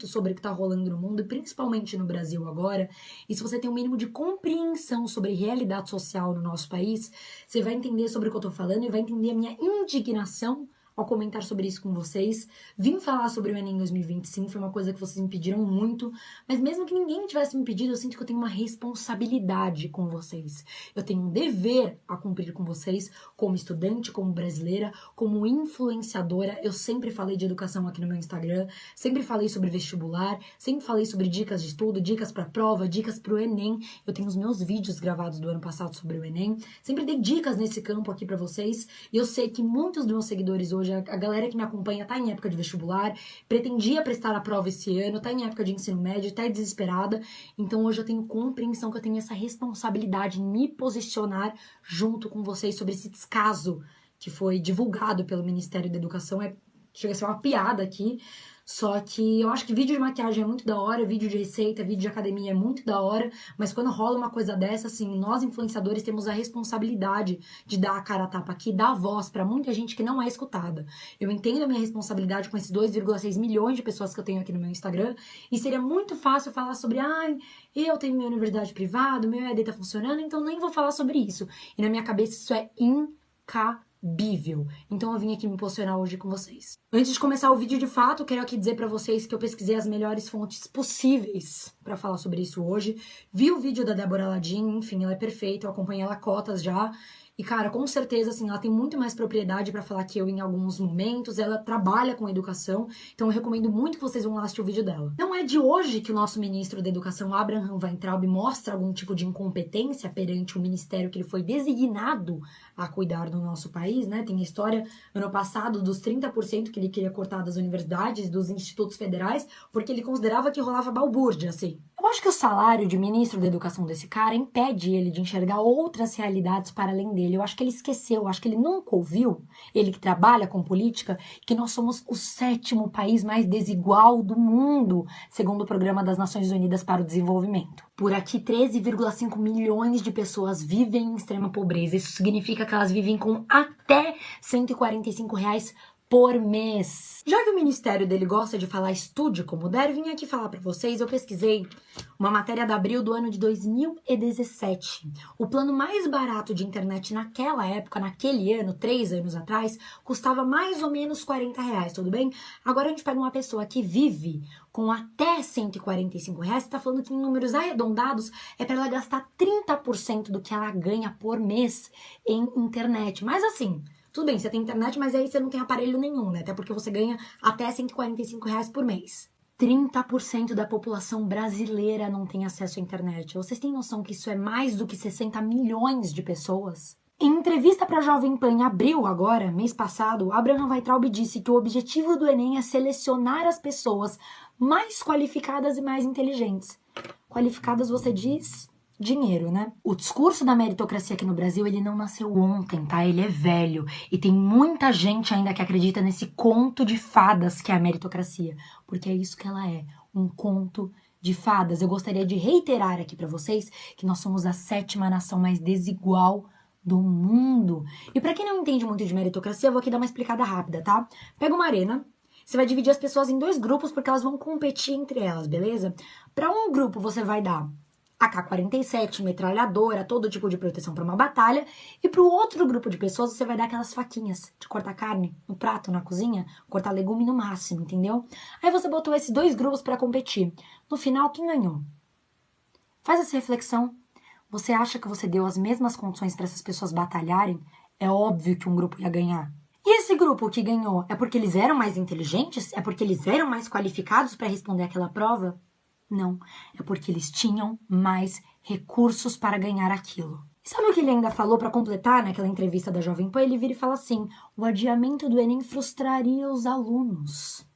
sobre o que está rolando no mundo, e principalmente no Brasil agora, e se você tem um mínimo de compreensão sobre realidade social no nosso país, você vai entender sobre o que eu tô falando e vai entender a minha indignação ao comentar sobre isso com vocês. Vim falar sobre o Enem 2020, sim, foi uma coisa que vocês me pediram muito, mas mesmo que ninguém tivesse me pedido, eu sinto que eu tenho uma responsabilidade com vocês. Eu tenho um dever a cumprir com vocês, como estudante, como brasileira, como influenciadora. Eu sempre falei de educação aqui no meu Instagram, sempre falei sobre vestibular, sempre falei sobre dicas de estudo, dicas para prova, dicas para o Enem. Eu tenho os meus vídeos gravados do ano passado sobre o Enem, sempre dei dicas nesse campo aqui para vocês, e eu sei que muitos dos meus seguidores hoje, a galera que me acompanha, tá em época de vestibular, pretendia prestar a prova esse ano, tá em época de ensino médio, tá desesperada, então hoje eu tenho compreensão que eu tenho essa responsabilidade em me posicionar junto com vocês sobre esse descaso que foi divulgado pelo Ministério da Educação. Chega a ser uma piada aqui, só que eu acho que vídeo de maquiagem é muito da hora, vídeo de receita, vídeo de academia é muito da hora, mas quando rola uma coisa dessa, assim, nós influenciadores temos a responsabilidade de dar a cara a tapa aqui, dar voz pra muita gente que não é escutada. Eu entendo a minha responsabilidade com esses 2,6 milhões de pessoas que eu tenho aqui no meu Instagram, e seria muito fácil falar sobre, eu tenho minha universidade privada, meu EAD tá funcionando, então nem vou falar sobre isso. E na minha cabeça isso é incabível. Então eu vim aqui me posicionar hoje com vocês. Antes de começar o vídeo de fato, quero aqui dizer pra vocês que eu pesquisei as melhores fontes possíveis pra falar sobre isso hoje. Vi o vídeo da Débora Ladin, enfim, ela é perfeita, eu acompanhei ela cotas já. E, cara, com certeza, assim, ela tem muito mais propriedade pra falar que eu em alguns momentos. Ela trabalha com educação, então eu recomendo muito que vocês vão lá assistir o vídeo dela. Não é de hoje que o nosso ministro da Educação, Abraham Weintraub, mostra algum tipo de incompetência perante o ministério que ele foi designado a cuidar do nosso país, né? Tem a história, ano passado, dos 30% que ele queria cortar das universidades, dos institutos federais, porque ele considerava que rolava balbúrdia, assim. Eu acho que o salário de ministro da Educação desse cara impede ele de enxergar outras realidades para além dele. Eu acho que ele esqueceu, eu acho que ele nunca ouviu, ele que trabalha com política, que nós somos o 7º país mais desigual do mundo, segundo o Programa das Nações Unidas para o Desenvolvimento. Por aqui, 13,5 milhões de pessoas vivem em extrema pobreza. Isso significa que elas vivem com até R$ 145 por mês. Já que o ministério dele gosta de falar estude como der, vim aqui falar pra vocês, eu pesquisei uma matéria da Abril do ano de 2017. O plano mais barato de internet naquela época, naquele ano, 3 anos atrás, custava mais ou menos R$ 40, tudo bem? Agora a gente pega uma pessoa que vive com até R$ 145, você tá falando que em números arredondados é para ela gastar 30% do que ela ganha por mês em internet. Mas assim, tudo bem, você tem internet, mas aí você não tem aparelho nenhum, né? Até porque você ganha até R$ 145 por mês. 30% da população brasileira não tem acesso à internet. Vocês têm noção que isso é mais do que 60 milhões de pessoas? Em entrevista para a Jovem Pan em abril agora, mês passado, Abraham Weintraub disse que o objetivo do Enem é selecionar as pessoas mais qualificadas e mais inteligentes. Qualificadas, você diz? Dinheiro, né? O discurso da meritocracia aqui no Brasil, ele não nasceu ontem, tá? Ele é velho. E tem muita gente ainda que acredita nesse conto de fadas que é a meritocracia. Porque é isso que ela é, um conto de fadas. Eu gostaria de reiterar aqui pra vocês que nós somos a 7ª nação mais desigual do mundo. E pra quem não entende muito de meritocracia, eu vou aqui dar uma explicada rápida, tá? Pega uma arena. Você vai dividir as pessoas em 2 grupos porque elas vão competir entre elas, beleza? Pra um grupo você vai dar AK-47, metralhadora, todo tipo de proteção para uma batalha. E para o outro grupo de pessoas, você vai dar aquelas faquinhas de cortar carne no prato, na cozinha, cortar legume no máximo, entendeu? Aí você botou esses 2 grupos para competir. No final, quem ganhou? Faz essa reflexão. Você acha que você deu as mesmas condições para essas pessoas batalharem? É óbvio que um grupo ia ganhar. E esse grupo que ganhou, é porque eles eram mais inteligentes? É porque eles eram mais qualificados para responder aquela prova? Não, é porque eles tinham mais recursos para ganhar aquilo. E sabe o que ele ainda falou para completar naquela entrevista da Jovem Pan? Ele vira e fala assim, o adiamento do Enem frustraria os alunos.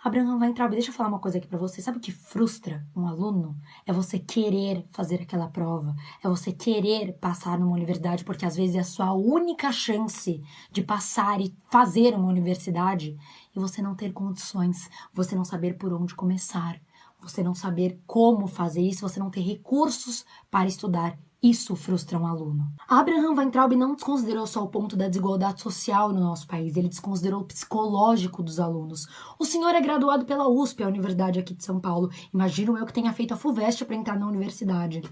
Abraham Weintraub, deixa eu falar uma coisa aqui para você. Sabe o que frustra um aluno? É você querer fazer aquela prova. É você querer passar numa universidade, porque às vezes é a sua única chance de passar e fazer uma universidade. E você não ter condições, você não saber por onde começar. Você não saber como fazer isso, você não ter recursos para estudar. Isso frustra um aluno. Abraham Weintraub não desconsiderou só o ponto da desigualdade social no nosso país, ele desconsiderou o psicológico dos alunos. O senhor é graduado pela USP, a universidade aqui de São Paulo. Imagino eu que tenha feito a FUVEST para entrar na universidade.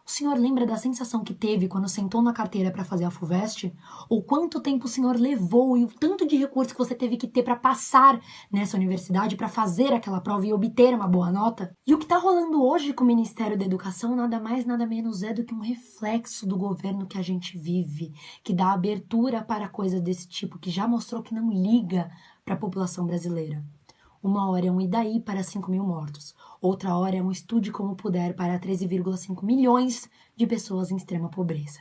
O senhor lembra da sensação que teve quando sentou na carteira para fazer a FUVEST? Ou quanto tempo o senhor levou e o tanto de recurso que você teve que ter para passar nessa universidade, para fazer aquela prova e obter uma boa nota? E o que está rolando hoje com o Ministério da Educação nada mais, nada menos é do que um reflexo do governo que a gente vive, que dá abertura para coisas desse tipo, que já mostrou que não liga para a população brasileira. Uma hora é um e daí para 5.000 mortos. Outra hora é um estude como puder para 13,5 milhões de pessoas em extrema pobreza.